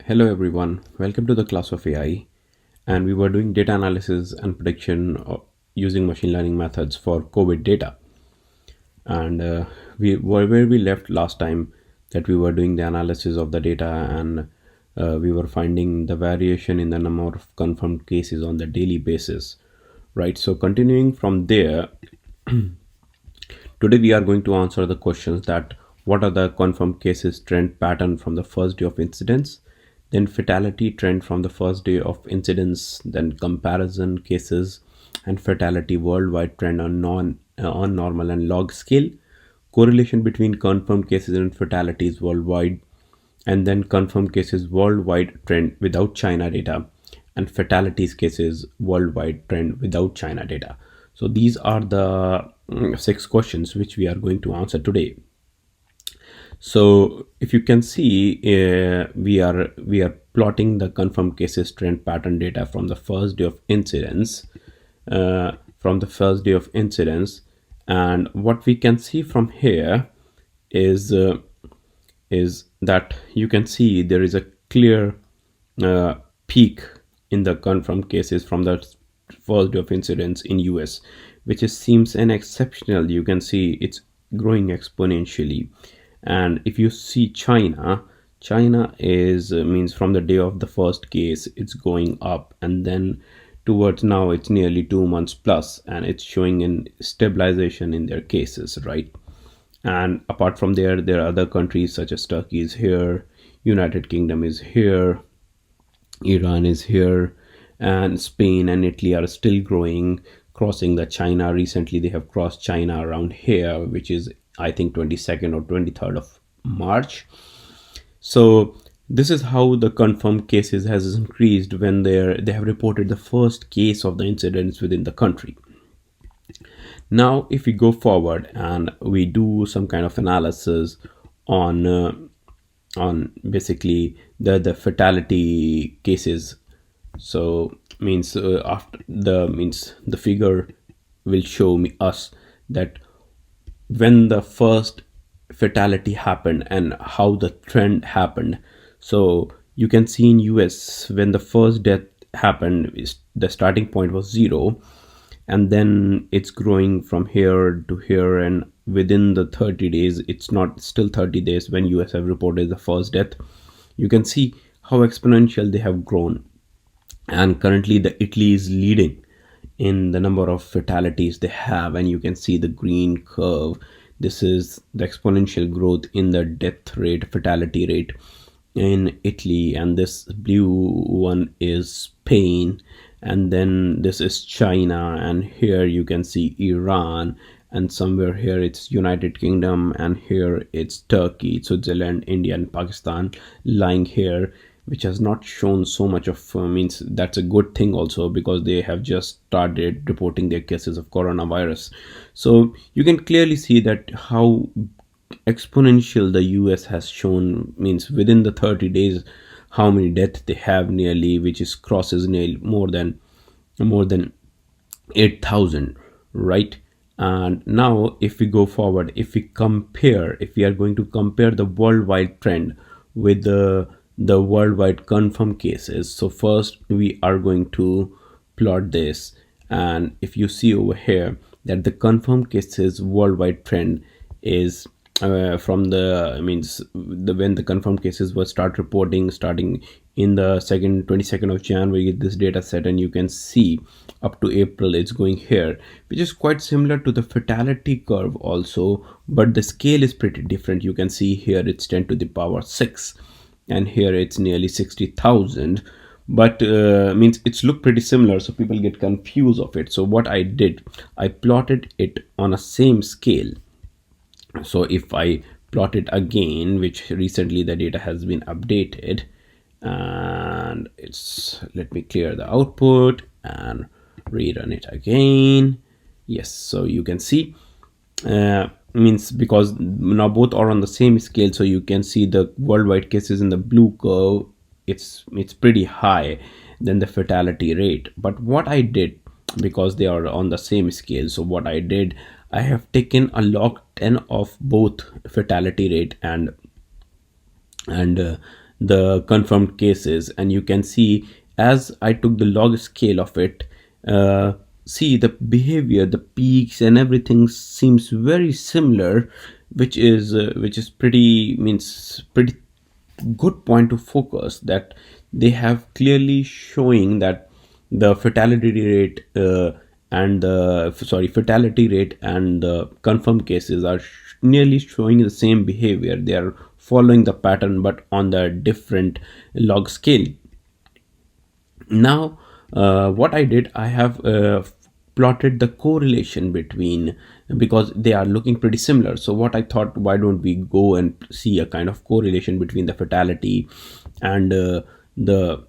Hello everyone, welcome to the class of AI, and we were doing data analysis and prediction using machine learning methods for COVID data. And we were where we left last time, that we were doing the analysis of the data, and we were finding the variation in the number of confirmed cases on the daily basis, right? So continuing from there, today we are going to answer the questions that what are the confirmed cases trend pattern from the first day of incidence, then fatality trend from the first day of incidence, then comparison cases and fatality worldwide trend on normal and log scale, correlation between confirmed cases and fatalities worldwide, and then confirmed cases worldwide trend without China data, and fatalities cases worldwide trend without China data. So these are the six questions which we are going to answer today. So if you can see, we are plotting the confirmed cases trend pattern data from the first day of incidence, and what we can see from here is that you can see there is a clear peak in the confirmed cases from the first day of incidence in US, which seems an exceptional. You can see it's growing exponentially. And if you see China is means from the day of the first case it's going up, and then towards now it's nearly 2 months plus, and it's showing in stabilization in their cases, right? And apart from there are other countries such as Turkey is here, United Kingdom is here, Iran is here, and Spain and Italy are still growing, crossing the China. Recently they have crossed China around here, which is I think 22nd or 23rd of March. So this is how the confirmed cases has increased when they have reported the first case of the incidents within the country. Now if we go forward and we do some kind of analysis on basically the fatality cases, so means after the figure will show us that when the first fatality happened and how the trend happened. So you can see in US when the first death happened, the starting point was 0, and then it's growing from here to here, and within the 30 days, it's not still 30 days when US have reported the first death. You can see how exponential they have grown, and currently the Italy is leading in the number of fatalities they have, and you can see the green curve. This is the exponential growth in the death rate, fatality rate in Italy, and this blue one is Spain, and then this is China, and here you can see Iran, and somewhere here it's United Kingdom, and here it's Turkey, Switzerland, India, and Pakistan lying here, which has not shown so much of means that's a good thing also, because they have just started reporting their cases of coronavirus. So you can clearly see that how exponential the US has shown, means within the 30 days how many deaths they have nearly, which is crosses nearly more than 8,000, right? And now if we go forward, if we are going to compare the worldwide trend with the worldwide confirmed cases. So first we are going to plot this, and if you see over here that the confirmed cases worldwide trend is from the when the confirmed cases were starting in the 22nd of January, this data set, and you can see up to April it's going here, which is quite similar to the fatality curve also, but the scale is pretty different. You can see here it's 10 to the power 6, and here it's nearly 60,000, but means it's look pretty similar, so people get confused of it. So what I did, I plotted it on a same scale. So if I plot it again, which recently the data has been updated, and let me clear the output and rerun it again. Yes, so you can see means because now both are on the same scale, so you can see the worldwide cases in the blue curve, it's pretty high than the fatality rate. But what I did, because they are on the same scale, so what I did, I have taken a log 10 of both fatality rate and the confirmed cases, and you can see as I took the log scale of it, uh, see the behavior, the peaks and everything seems very similar, which is pretty means pretty good point to focus, that they have clearly showing that the fatality rate and the fatality rate and the confirmed cases are nearly showing the same behavior. They are following the pattern but on the different log scale. Now what I did, I have plotted the correlation between, because they are looking pretty similar. So what I thought, why don't we go and see a kind of correlation between the fatality and the the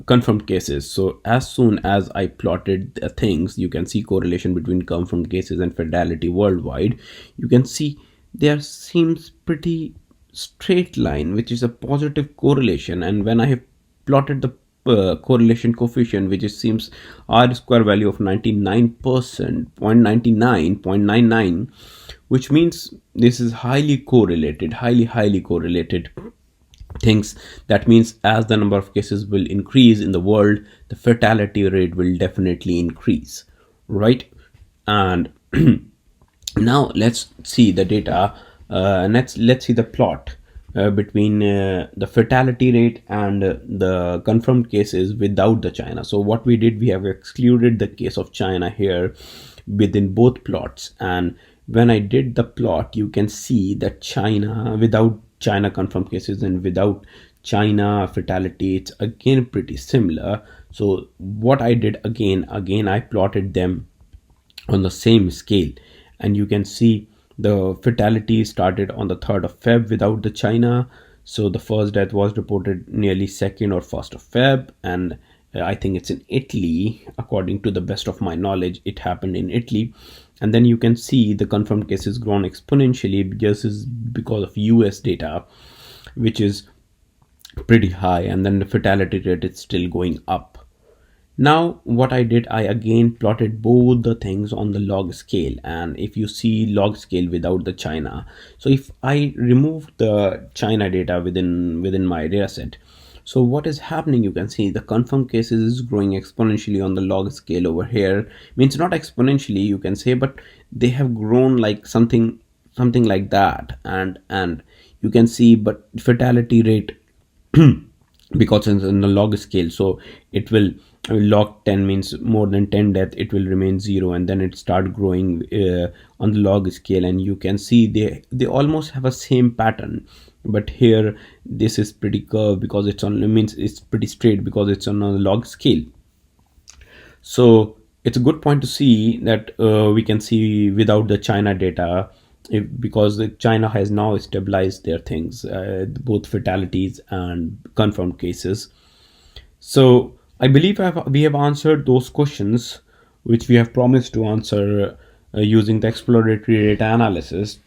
confirmed cases. So as soon as I plotted the things, you can see correlation between confirmed cases and fatality worldwide. You can see there seems pretty straight line, which is a positive correlation. And when I have plotted the correlation coefficient, which is seems r square value of 99%, 0.99, which means this is highly correlated, highly correlated things. That means as the number of cases will increase in the world, the fatality rate will definitely increase, right? And now let's see the data. Let's see the plot between the fatality rate and the confirmed cases without the China. So what we did, we have excluded the case of China here within both plots. And when I did the plot, you can see that China, without China confirmed cases and without China fatality, it's again pretty similar. So what I did, again I plotted them on the same scale, and you can see the fatality started on the 3rd of Feb without the China. So the first death was reported nearly 2nd or 1st of Feb, and I think it's in Italy. According to the best of my knowledge, it happened in Italy. And then you can see the confirmed cases grown exponentially. This is because of US data, which is pretty high, and then the fatality rate is still going up. Now what I did, I again plotted both the things on the log scale. And if you see log scale without the China, so if I remove the China data within my data set, so what is happening, you can see the confirmed cases is growing exponentially on the log scale over here. Means not exponentially, you can say, but they have grown like something like that. And you can see, but fatality rate because it's in the log scale, so it will, log 10 means more than 10 death, it will remain 0, and then it start growing on the log scale. And you can see they almost have a same pattern, but here this is pretty curved because it's on, means it's pretty straight because it's on a log scale. So it's a good point to see that we can see without the China data, because the China has now stabilized their things, both fatalities and confirmed cases. So I believe we have answered those questions which we have promised to answer using the exploratory data analysis.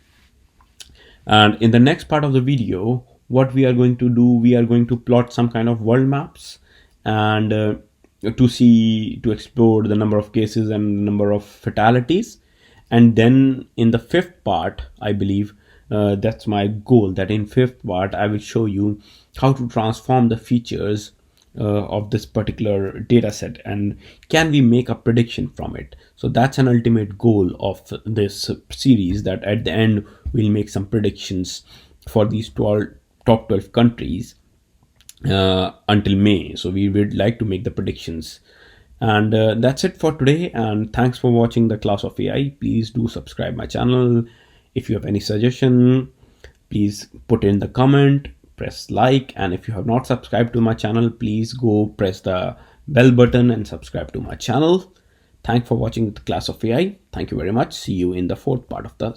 And in the next part of the video, what we are going to do, we are going to plot some kind of world maps, and to explore the number of cases and the number of fatalities. And then in the fifth part, I believe that's my goal, that in fifth part I will show you how to transform the features of this particular data set, and can we make a prediction from it. So that's an ultimate goal of this series, that at the end we'll make some predictions for these top 12 countries until May. So we would like to make the predictions. And that's it for today, and thanks for watching the Class of AI. Please do subscribe my channel. If you have any suggestion, please put in the comment, press like, and if you have not subscribed to my channel, please go press the bell button and subscribe to my channel. Thanks for watching the Class of AI. Thank you very much. See you in the fourth part of the